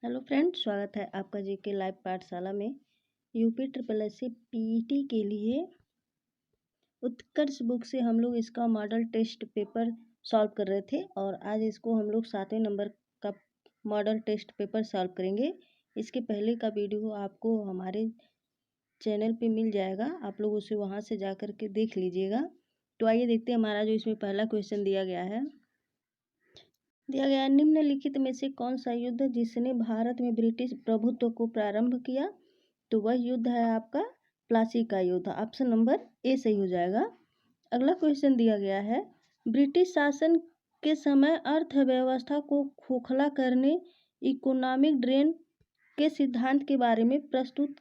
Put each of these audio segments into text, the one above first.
Hello friends, स्वागत है आपका जीके लाइव पाठशाला में। UP triple S C PET के लिए उत्कर्ष बुक से हम लोग इसका मॉडल टेस्ट पेपर सॉल्व कर रहे थे और आज इसको हम लोग 7वें नंबर का मॉडल टेस्ट पेपर सॉल्व करेंगे। इसके पहले का वीडियो आपको हमारे चैनल पे मिल जाएगा, आप लोग उसे वहाँ से जा कर के देख लीजिएगा। तो आइए देखते हैं हमारा जो इसमें पहला क्वेश्चन दिया गया है। निम्नलिखित में से कौन सा युद्ध जिसने भारत में ब्रिटिश प्रभुत्व को प्रारंभ किया? तो वह युद्ध है आपका प्लासी का युद्ध। ऑप्शन नंबर ए सही हो जाएगा। अगला क्वेश्चन दिया गया है, ब्रिटिश शासन के समय अर्थव्यवस्था को खोखला करने इकोनॉमिक ड्रेन के सिद्धांत के बारे में प्रस्तुत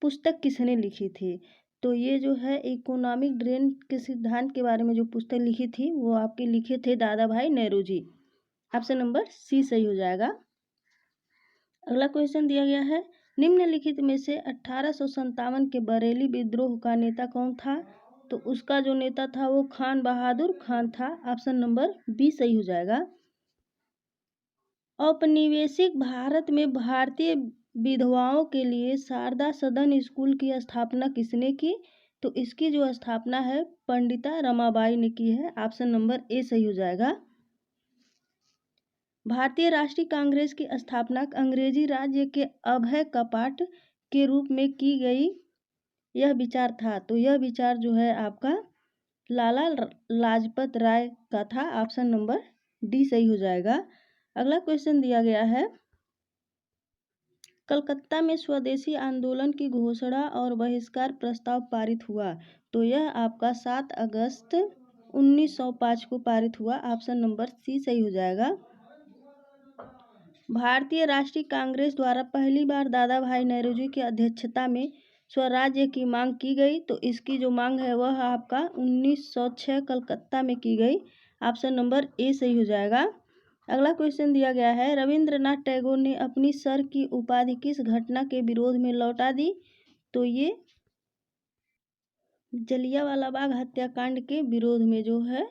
पुस्तक किसने लिखी थी? तो ये जो है इकोनॉमिक ड्रेन के सिद्धांत के बारे में जो पुस्तक लिखी थी वो आपके लिखे थे दादा भाई Nehru ji. Option number C सही हो जाएगा। अगला क्वेश्चन दिया गया है, निम्नलिखित में से 1857 के बरेली विद्रोह का नेता कौन था? तो उसका जो नेता था वो खान बहादुर खान था। ऑप्शन नंबर बी सही हो जाएगा। औपनिवेशिक भारत में भारतीय विधवाओं के लिए शारदा सदन स्कूल की स्थापना किसने की? तो इसकी जो स्थापना है पंडिता रमाबाई ने की है। ऑप्शन नंबर ए सही हो जाएगा। भारतीय राष्ट्रीय कांग्रेस की स्थापना अंग्रेजी राज्य के अभय कपाट के रूप में की गई, यह विचार था। तो यह विचार जो है आपका लाला लाजपत राय का था। ऑप्शन नंबर डी सही हो जाएगा। अगला क्वेश्चन दिया गया है, कलकत्ता में स्वदेशी आंदोलन की घोषणा और बहिष्कार प्रस्ताव पारित हुआ। तो यह आपका 7 अगस्त 1905 को पारित हुआ। ऑप्शन नंबर सी सही हो जाएगा। भारतीय राष्ट्रीय कांग्रेस द्वारा पहली बार दादा भाई नेहरू जी की अध्यक्षता में स्वराज्य की मांग की गई। तो इसकी जो मांग है वह आपका 1906 कलकत्ता में की गई। ऑप्शन नंबर ए सही हो जाएगा। अगला क्वेश्चन दिया गया है, रविंद्रनाथ टैगोर ने अपनी सर की उपाधि किस घटना के विरोध में लौटा दी? तो ये जलियांवाला बाग हत्याकांड के विरोध में जो है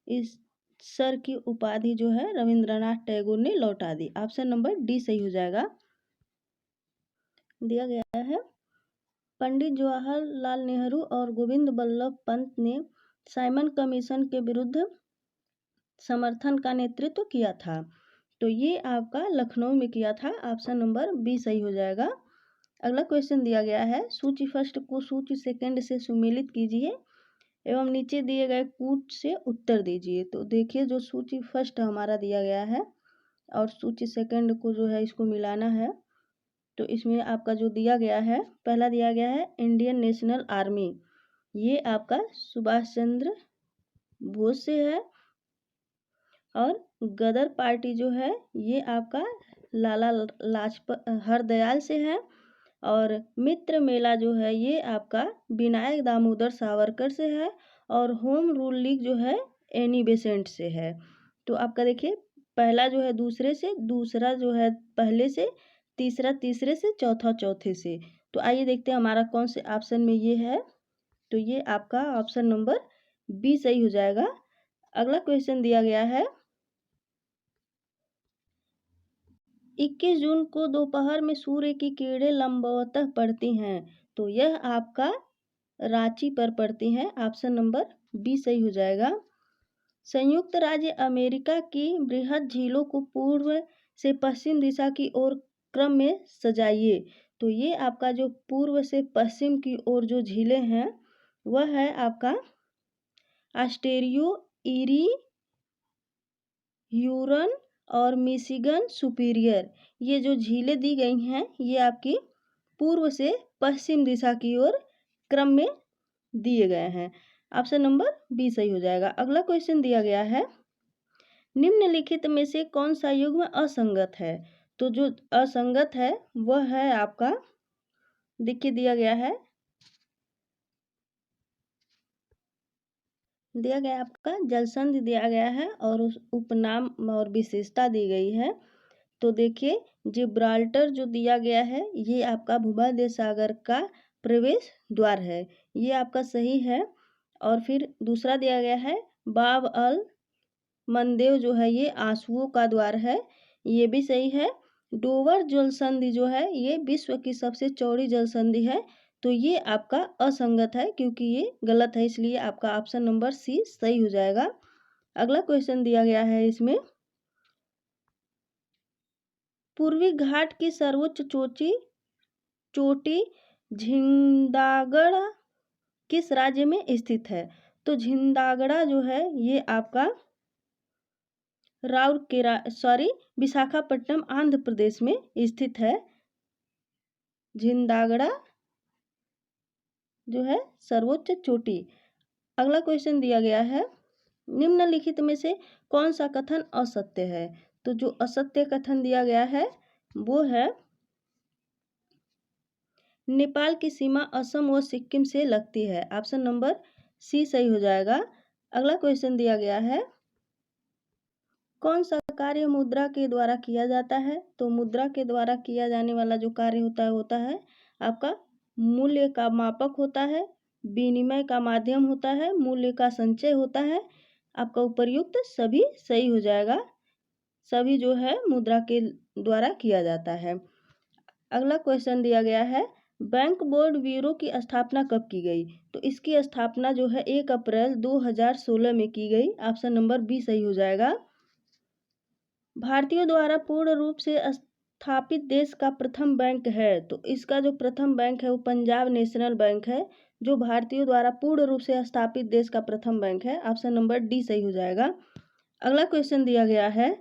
इस सर की उपाधि जो है रविंद्रनाथ टैगोर ने लौटा दी। ऑप्शन नंबर डी सही हो जाएगा। दिया गया है, पंडित जवाहरलाल नेहरू और गोविंद बल्लभ पंत ने साइमन कमीशन के विरुद्ध समर्थन का नेतृत्व किया था। तो ये आपका लखनऊ में किया था। ऑप्शन नंबर बी सही हो जाएगा। अगला क्वेश्चन दिया गया है, सूची फर्स्ट को सूची सेकंड से सुमेलित कीजिए एवं नीचे दिए गए कूट से उत्तर दीजिए। तो देखिए जो सूची फर्स्ट हमारा दिया गया है और सूची सेकंड को जो है इसको मिलाना है। तो इसमें आपका जो दिया गया है, पहला दिया गया है इंडियन नेशनल आर्मी, ये आपका सुभाष चंद्र बोस से है। और गदर पार्टी जो है ये आपका लाला लाजपत हरदयाल से है। और मित्र मेला जो है ये आपका विनायक दामोदर सावरकर से है। और होम रूल लीग जो है एनी बेसेंट से है। तो आपका देखिए पहला जो है दूसरे से, दूसरा जो है पहले से, तीसरा तीसरे से, चौथा चौथे से। तो आइए देखते हैं हमारा कौन से ऑप्शन में ये है। तो ये आपका ऑप्शन नंबर बी सही हो जाएगा। अगला क्वेश्चन दिया गया है, 21 जून को दोपहर में सूर्य की किरणें लंबवतः पड़ती हैं। तो यह आपका रांची पर पड़ती हैं। ऑप्शन नंबर बी सही हो जाएगा। संयुक्त राज्य अमेरिका की बृहद झीलों को पूर्व से पश्चिम दिशा की ओर क्रम में सजाइए। तो ये आपका जो पूर्व से पश्चिम की ओर जो झीलें हैं वह है आपका ऑस्टेरियो, इरी, ह्यूरन और मिशिगन सुपीरियर। ये जो झीलें दी गई हैं ये आपकी पूर्व से पश्चिम दिशा की ओर क्रम में दिए गए हैं। ऑप्शन नंबर बी सही हो जाएगा। अगला क्वेश्चन दिया गया है, निम्नलिखित में से कौन सा युग्म असंगत है? तो जो असंगत है वह है आपका, देखिए दिया गया है, दिया गया आपका जलसंधि दिया गया है और उस उपनाम और विशेषता दी गई है। तो देखिए जिब्राल्टर जो दिया गया है ये आपका भूमध्य सागर का प्रवेश द्वार है, ये आपका सही है। और फिर दूसरा दिया गया है बाब अल मंदेव जो है ये आंसुओं का द्वार है, ये भी सही है। डोवर जलसंधि जो है ये विश्व की सबसे चौड़ी जलसंधि है, तो ये आपका असंगत है क्योंकि ये गलत है, इसलिए आपका ऑप्शन नंबर सी सही हो जाएगा। अगला क्वेश्चन दिया गया है इसमें, पूर्वी घाट की सर्वोच्च चोटी झिंदागढ़ किस राज्य में स्थित है? तो झिंदागढ़ जो है ये आपका विशाखापट्टनम आंध्र प्रदेश में स्थित है। झिंदागढ़ जो है सर्वोच्च चोटी। अगला क्वेश्चन दिया गया है, निम्नलिखित में से कौन सा कथन असत्य है? तो जो असत्य कथन दिया गया है वो है, नेपाल की सीमा असम व सिक्किम से लगती है। ऑप्शन नंबर सी सही हो जाएगा। अगला क्वेश्चन दिया गया है, कौन सा कार्य मुद्रा के द्वारा किया जाता है? तो मुद्रा के द्वारा किया जाने वाला जो कार्य होता है आपका मूल्य का मापक होता है, विनिमय का माध्यम होता है, मूल्य का संचय होता है। आपका उपर्युक्त सभी सही हो जाएगा, सभी जो है मुद्रा के द्वारा किया जाता है। अगला क्वेश्चन दिया गया है, बैंक बोर्ड ब्यूरो की स्थापना कब की गई? तो इसकी स्थापना जो है 1 अप्रैल 2016 में की गई। ऑप्शन नंबर बी सही हो जाएगा। भारतीयों द्वारा पूर्ण रूप से स्थापित देश का प्रथम बैंक है, तो इसका जो प्रथम बैंक है वो पंजाब नेशनल बैंक है, जो भारतीयों द्वारा पूर्ण रूप से स्थापित देश का प्रथम बैंक है। ऑप्शन नंबर डी सही हो जाएगा। अगला क्वेश्चन दिया गया है,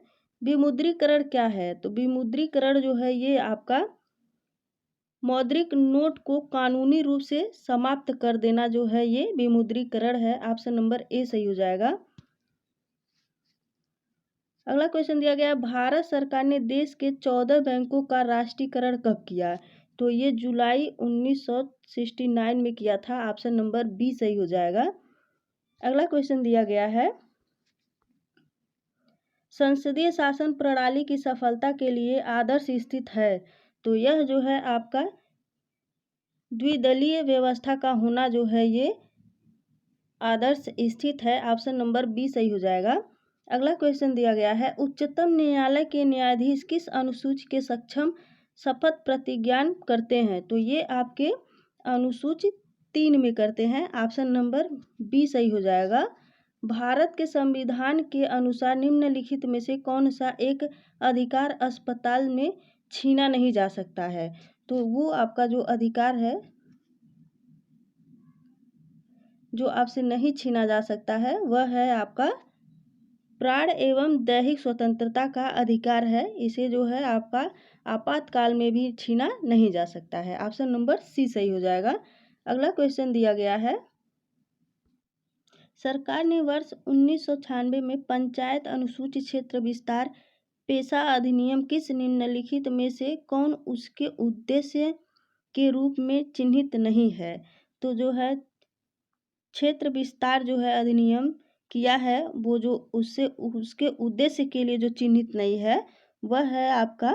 विमुद्रीकरण क्या है? तो विमुद्रीकरण जो है ये आपका मौद्रिक नोट को कानूनी रूप से समाप्त कर देना जो है ये विमुद्रीकरण है। ऑप्शन नंबर ए सही हो जाएगा। अगला क्वेश्चन दिया गया, भारत सरकार ने देश के 14 बैंकों का राष्ट्रीयकरण कब किया? तो ये जुलाई 1969 में किया था। ऑप्शन नंबर बी सही हो जाएगा। अगला क्वेश्चन दिया गया है, संसदीय शासन प्रणाली की सफलता के लिए आदर्श स्थित है, तो यह जो है आपका द्विदलीय व्यवस्था का होना जो है ये आदर्श स्थित है। ऑप्शन नंबर बी सही हो जाएगा। अगला क्वेश्चन दिया गया है, उच्चतम न्यायालय के न्यायाधीश किस अनुसूची के सक्षम शपथ प्रतिज्ञान करते हैं? तो ये आपके अनुसूची 3 में करते हैं। ऑप्शन नंबर बी सही हो जाएगा। भारत के संविधान के अनुसार निम्नलिखित में से कौन सा एक अधिकार अस्पताल में छीना नहीं जा सकता है? तो वो आपका जो अधिकार है जो आपसे नहीं छीना जा सकता है वह है आपका प्राण एवं दैहिक स्वतंत्रता का अधिकार है। इसे जो है आपका आपातकाल में भी छीना नहीं जा सकता है। ऑप्शन नंबर सी सही हो जाएगा। अगला क्वेश्चन दिया गया है, सरकार ने वर्ष 1996 में पंचायत अनुसूचित क्षेत्र विस्तार पेशा अधिनियम किस निम्नलिखित में से कौन उसके उद्देश्य के रूप में चिन्हित नहीं है? तो जो है क्षेत्र विस्तार जो है अधिनियम किया है वो जो उससे उसके उद्देश्य के लिए जो चिन्हित नहीं है वह है आपका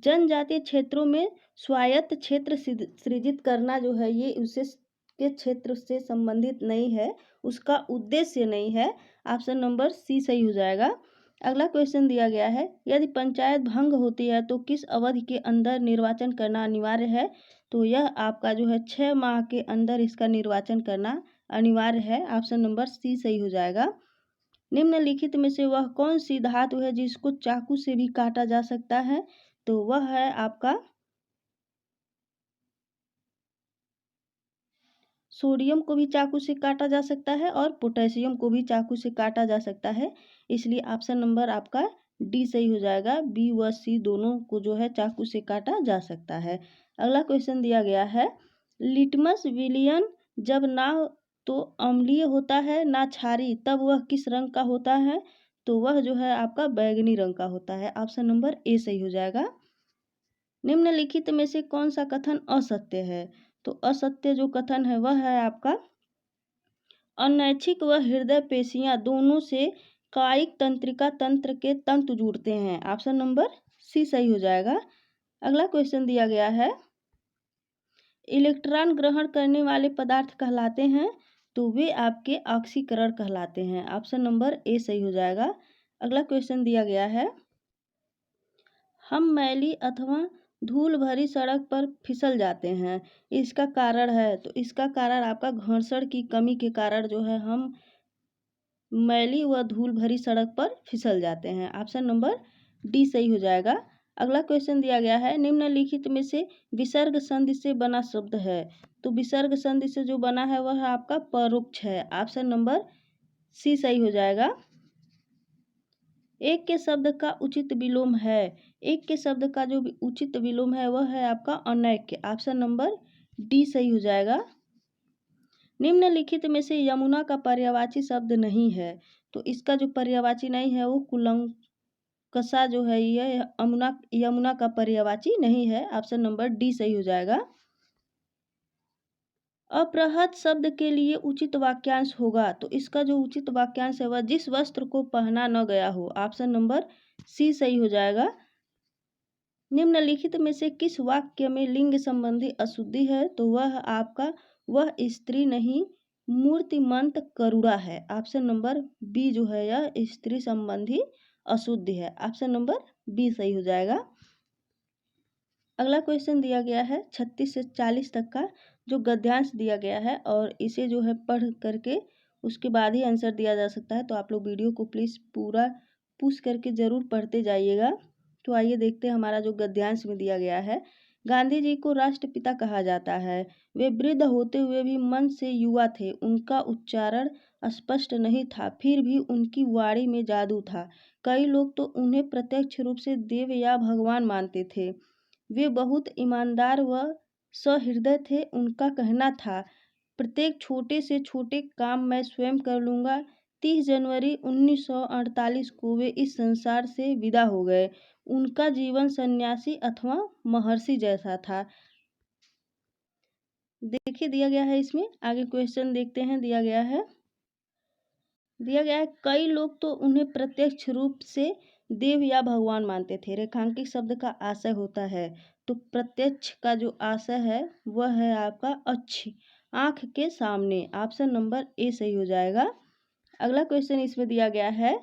जनजातीय क्षेत्रों में स्वायत्त क्षेत्र सृजित करना जो है ये उससे के क्षेत्र से संबंधित नहीं है, उसका उद्देश्य नहीं है। ऑप्शन नंबर सी सही हो जाएगा। अगला क्वेश्चन दिया गया है, यदि पंचायत भंग होती है तो किस अवधि के अंदर निर्वाचन करना अनिवार्य है? तो यह आपका जो है 6 माह के अंदर इसका निर्वाचन करना अनिवार्य है। ऑप्शन नंबर सी सही हो जाएगा। निम्नलिखित में से वह कौन सी धातु है जिसको चाकू से भी काटा जा सकता है? तो वह है आपका सोडियम को भी चाकू से काटा जा सकता है और पोटेशियम को भी चाकू से काटा जा सकता है, इसलिए ऑप्शन नंबर आपका डी सही हो जाएगा। बी व सी दोनों को जो है चाकू से काटा जा सकता है। अगला क्वेश्चन दिया गया है, लिटमस विलियन जब ना तो अम्लीय होता है ना क्षारीय, तब वह किस रंग का होता है? तो वह जो है आपका बैंगनी रंग का होता है। ऑप्शन नंबर ए सही हो जाएगा। निम्नलिखित में से कौन सा कथन असत्य है? तो असत्य जो कथन है वह है आपका अनैच्छिक व हृदय पेशियां दोनों से कायिक तंत्रिका तंत्र के तंतु जुड़ते हैं। ऑप्शन नंबर सी सही हो जाएगा। अगला क्वेश्चन दिया गया है, इलेक्ट्रॉन ग्रहण करने वाले पदार्थ कहलाते हैं, तो वे आपके ऑक्सीकरण कहलाते हैं। ऑप्शन नंबर ए सही हो जाएगा। अगला क्वेश्चन दिया गया है, हम मैली अथवा धूल भरी सड़क पर फिसल जाते हैं, इसका कारण है, तो इसका कारण आपका घर्षण की कमी के कारण जो है हम मैली व धूल भरी सड़क पर फिसल जाते हैं। ऑप्शन नंबर डी सही हो जाएगा। अगला क्वेश्चन दिया गया है, निम्नलिखित में से विसर्ग संधि से बना शब्द है, तो विसर्ग संधि से जो बना है वह आपका परोक्ष है। ऑप्शन नंबर सी सही हो जाएगा। एक के शब्द का उचित विलोम है, एक के शब्द का जो उचित विलोम है वह है आपका अनैक्य। ऑप्शन नंबर डी सही हो जाएगा। निम्नलिखित में से यमुना का पर्यायवाची शब्द नहीं है, तो इसका जो पर्यायवाची नहीं है वो कुलंकषा जो है यह यमुना का पर्यायवाची नहीं है। ऑप्शन नंबर डी सही हो जाएगा। अपृहत शब्द के लिए उचित वाक्यांश होगा, तो इसका जो उचित वाक्यांश है वह जिस वस्त्र को पहना न गया हो। ऑप्शन नंबर सी सही हो जाएगा। निम्नलिखित में से किस वाक्य में लिंग संबंधी अशुद्धि है, तो वह आपका वह स्त्री नहीं मूर्तिमंत करुणा है। ऑप्शन नंबर बी जो है यह स्त्री संबंधी अशुद्धि है। ऑप्शन नंबर बी सही हो जाएगा। अगला क्वेश्चन दिया गया है 36 से 40 तक का जो गद्यांश दिया गया है, और इसे जो है पढ़ करके उसके बाद ही आंसर दिया जा सकता है, तो आप लोग वीडियो को प्लीज़ पूरा पुश करके ज़रूर पढ़ते जाइएगा। तो आइए देखते हैं हमारा जो गद्यांश में दिया गया है। गांधी जी को राष्ट्रपिता कहा जाता है, वे वृद्ध होते हुए भी मन से युवा थे, उनका उच्चारण स्पष्ट नहीं था, फिर भी उनकी वाणी में जादू था। कई लोग तो उन्हें प्रत्यक्ष रूप से देव या भगवान मानते थे। वे बहुत ईमानदार व सहृदय थे। उनका कहना था, प्रत्येक छोटे से छोटे काम मैं स्वयं कर लूँगा। 30 जनवरी 1948 को वे इस संसार से विदा हो गए। उनका जीवन सन्यासी अथवा महर्षि जैसा था। देखिए दिया गया है, इसमें आगे क्वेश्चन देखते हैं। दिया गया है कई लोग तो उन्हें प्रत्यक्ष रूप से देव या भगवान मानते थे। रेखांकित शब्द का आशय होता है, तो प्रत्यक्ष का जो आशय है वह है आपका अच्छी आँख के सामने। ऑप्शन नंबर ए सही हो जाएगा। अगला क्वेश्चन इसमें दिया गया है,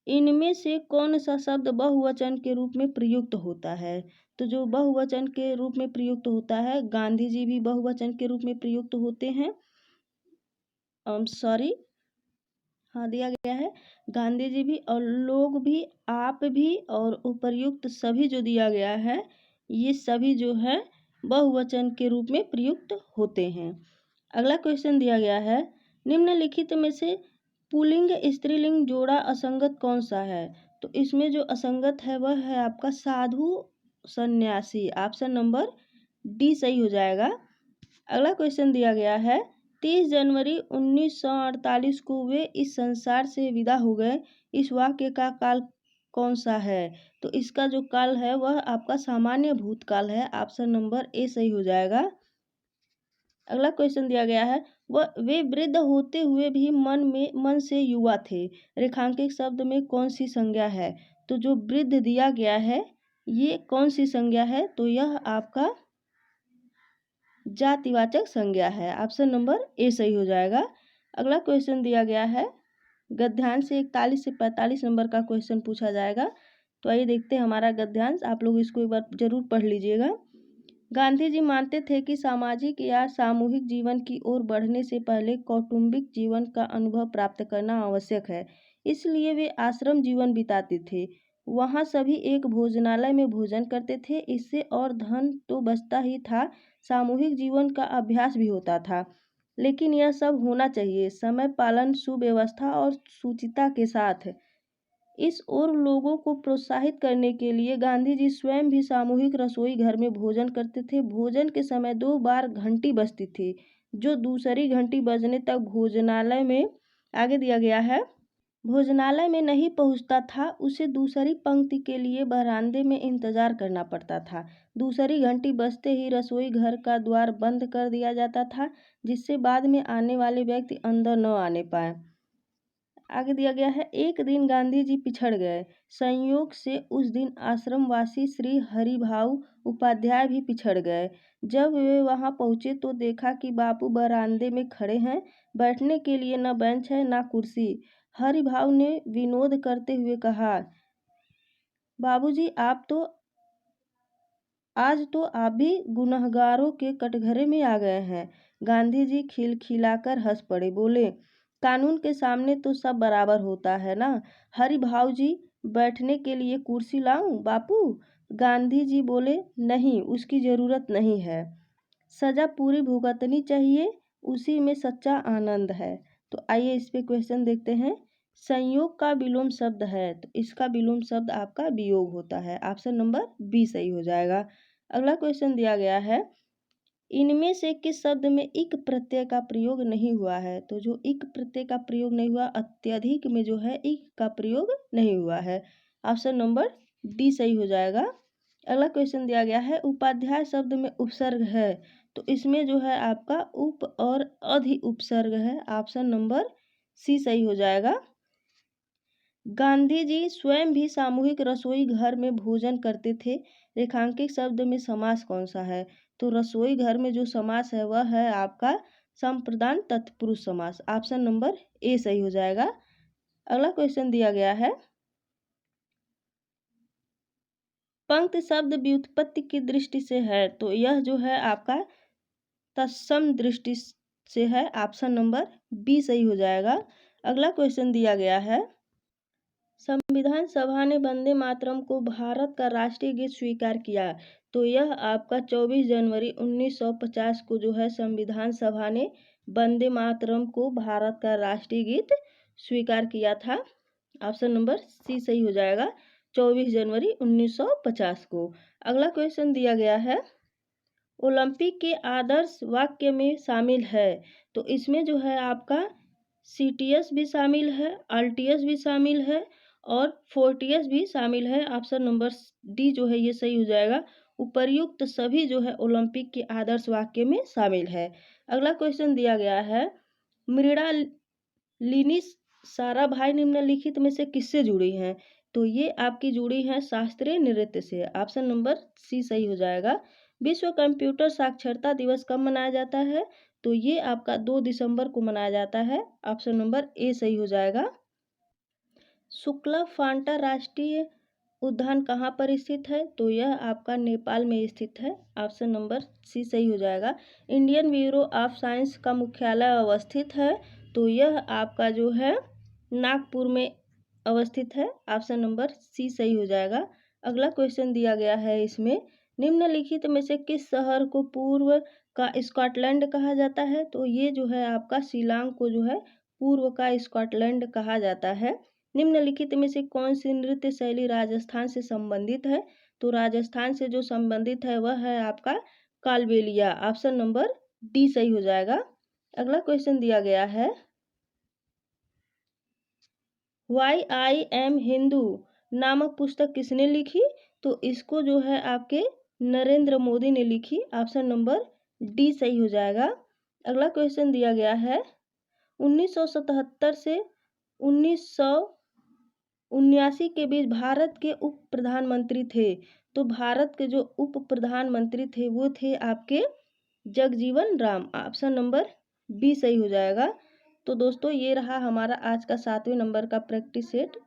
इनमें से कौन सा शब्द बहुवचन के रूप में प्रयुक्त होता है, तो जो बहुवचन के रूप में प्रयुक्त होता है, गांधी जी भी बहुवचन के रूप में प्रयुक्त होते हैं। हाँ दिया गया है, गांधी जी भी और लोग भी, आप भी और उपर्युक्त सभी जो दिया गया है, ये सभी जो है बहुवचन के रूप में प्रयुक्त होते हैं। अगला क्वेश्चन दिया गया है, निम्नलिखित में से पुल्लिंग स्त्रीलिंग जोड़ा असंगत कौन सा है, तो इसमें जो असंगत है वह है आपका साधु सन्यासी। ऑप्शन नंबर डी सही हो जाएगा। अगला क्वेश्चन दिया गया है, 30 जनवरी 1948 को वे इस संसार से विदा हो गए, इस वाक्य का काल कौन सा है, तो इसका जो काल है वह आपका सामान्य भूतकाल है। ऑप्शन नंबर ए सही हो जाएगा। अगला क्वेश्चन दिया गया है, वे वृद्ध होते हुए भी मन से युवा थे, रेखांकित शब्द में कौन सी संज्ञा है, तो जो वृद्ध दिया गया है ये कौन सी संज्ञा है, तो यह आपका जातिवाचक संज्ञा है। ऑप्शन नंबर ए सही हो जाएगा। अगला क्वेश्चन दिया गया है, गद्यांश से 41 से 45 नंबर का क्वेश्चन पूछा जाएगा, तो आइए देखते हैं हमारा गद्यांश। आप लोग इसको एक बार जरूर पढ़ लीजिएगा। गांधी जी मानते थे कि सामाजिक या सामूहिक जीवन की ओर बढ़ने से पहले कौटुंबिक जीवन का अनुभव प्राप्त करना आवश्यक है, इसलिए वे आश्रम जीवन बिताते थे। वहाँ सभी एक भोजनालय में भोजन करते थे, इससे और धन तो बचता ही था, सामूहिक जीवन का अभ्यास भी होता था। लेकिन यह सब होना चाहिए समय पालन, सुव्यवस्था और शुचिता के साथ। इस ओर लोगों को प्रोत्साहित करने के लिए गांधी जी स्वयं भी सामूहिक रसोई घर में भोजन करते थे। भोजन के समय 2 बार घंटी बजती थी, जो दूसरी घंटी बजने तक भोजनालय में आगे दिया गया है भोजनालय में नहीं पहुंचता था, उसे दूसरी पंक्ति के लिए बरामदे में इंतजार करना पड़ता था। दूसरी घंटी बजते ही रसोई घर का द्वार बंद कर दिया जाता था, जिससे बाद में आने वाले व्यक्ति अंदर न आने पाए। आगे दिया गया है, एक दिन गांधी जी पिछड़ गए। संयोग से उस दिन आश्रमवासी श्री हरिभाऊ उपाध्याय भी पिछड़ गए। जब वे वहां पहुंचे तो देखा कि बापू बरामदे में खड़े हैं। बैठने के लिए न बेंच है न कुर्सी। हरिभाऊ ने विनोद करते हुए कहा, बाबूजी आज तो आप भी गुनहगारों के कटघरे में आ गए हैं। गांधी जी खिलखिलाकर हंस पड़े, बोले, कानून के सामने तो सब बराबर होता है ना। हरिभाऊ जी, बैठने के लिए कुर्सी लाऊं बापू? गांधी जी बोले, नहीं, उसकी जरूरत नहीं है। सजा पूरी भुगतनी चाहिए, उसी में सच्चा आनंद है। तो आइए इस पे क्वेश्चन देखते हैं। संयोग का विलोम शब्द है, तो इसका विलोम शब्द आपका वियोग होता है। ऑप्शन नंबर बी सही हो जाएगा। अगला क्वेश्चन दिया गया है, इनमें से किस शब्द में इक प्रत्यय का प्रयोग नहीं हुआ है? तो जो इक प्रत्यय का प्रयोग नहीं हुआ, अत्यधिक में जो है इक का प्रयोग नहीं हुआ है। ऑप्शन नंबर डी सही हो जाएगा। अगला क्वेश्चन दिया गया है, उपाध्याय शब्द में उपसर्ग है, तो इसमें जो है आपका उप और अधि उपसर्ग है। ऑप्शन नंबर सी सही हो जाएगा। गांधी जी स्वयं भी सामूहिक रसोई घर में भोजन करते थे। रेखांकित शब्द में समास कौन सा है? तो रसोई घर में जो समास है वह है आपका संप्रदान तत्पुरुष समास। ऑप्शन नंबर ए सही हो जाएगा। अगला क्वेश्चन दिया गया है, पंक्ति शब्द व्युत्पत्ति की दृष्टि से है, तो यह जो है आपका तत्सम दृष्टि से है। ऑप्शन नंबर बी सही हो जाएगा। अगला क्वेश्चन दिया गया है, संविधान सभा ने वंदे मातरम को भारत का राष्ट्रीय गीत स्वीकार किया, तो यह आपका 24 जनवरी 1950 को जो है संविधान सभा ने वंदे मातरम को भारत का राष्ट्रीय गीत स्वीकार किया था। ऑप्शन नंबर सी सही हो जाएगा, 24 जनवरी 1950 को। अगला क्वेश्चन दिया गया है, ओलंपिक के आदर्श वाक्य में शामिल है, तो इसमें जो है आपका सीटीएस भी शामिल है, आरटीएस भी शामिल है और फोर्टीएस भी शामिल है। ऑप्शन नंबर डी जो है ये सही हो जाएगा। उपर्युक्त सभी जो है ओलंपिक के आदर्श वाक्य में शामिल है। अगला क्वेश्चन दिया गया है, मृणालिनी साराभाई निम्नलिखित में से किससे जुड़ी हैं? तो ये आपकी जुड़ी है शास्त्रीय नृत्य से। ऑप्शन नंबर सी सही हो जाएगा। विश्व कंप्यूटर साक्षरता दिवस कब मनाया जाता है? तो ये आपका 2 दिसंबर को मनाया जाता है। ऑप्शन नंबर ए सही हो जाएगा। शुक्ला फांटा राष्ट्रीय उद्यान कहाँ पर स्थित है? तो यह आपका नेपाल में स्थित है। ऑप्शन नंबर सी सही हो जाएगा। इंडियन ब्यूरो ऑफ साइंस का मुख्यालय अवस्थित है, तो यह आपका जो है नागपुर में अवस्थित है। ऑप्शन नंबर सी सही हो जाएगा। अगला क्वेश्चन दिया गया है, इसमें निम्नलिखित में से किस शहर को पूर्व का स्कॉटलैंड कहा जाता है? तो ये जो है आपका शिलांग को जो है पूर्व का स्कॉटलैंड कहा जाता है। निम्नलिखित में से कौन सी नृत्य शैली राजस्थान से संबंधित है? तो राजस्थान से जो संबंधित है वह है आपका कालबेलिया। ऑप्शन नंबर डी सही हो जाएगा। अगला क्वेश्चन दिया गया है, वाई आई एम हिंदू नामक पुस्तक किसने लिखी? तो इसको जो है आपके नरेंद्र मोदी ने लिखी। ऑप्शन नंबर डी सही हो जाएगा। अगला क्वेश्चन दिया गया है, 1977 से 1979 के बीच भारत के उप प्रधानमंत्री थे, तो भारत के जो उप प्रधानमंत्री थे वो थे आपके Jagjivan Ram. Option number B सही हो जाएगा। तो दोस्तों ये रहा हमारा आज का 7वें नंबर का प्रैक्टिस सेट,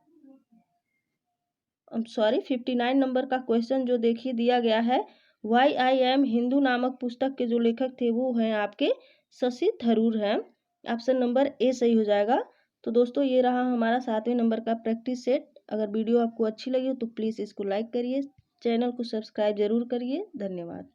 59 नंबर का क्वेश्चन जो देखिए दिया गया है, वाई आई एम हिंदू नामक पुस्तक के जो लेखक थे वो हैं आपके शशि थरूर हैं। ऑप्शन नंबर ए सही हो जाएगा। तो दोस्तों ये रहा हमारा 7वें नंबर का प्रैक्टिस सेट। अगर वीडियो आपको अच्छी लगी हो तो प्लीज़ इसको लाइक करिए, चैनल को सब्सक्राइब जरूर करिए। धन्यवाद।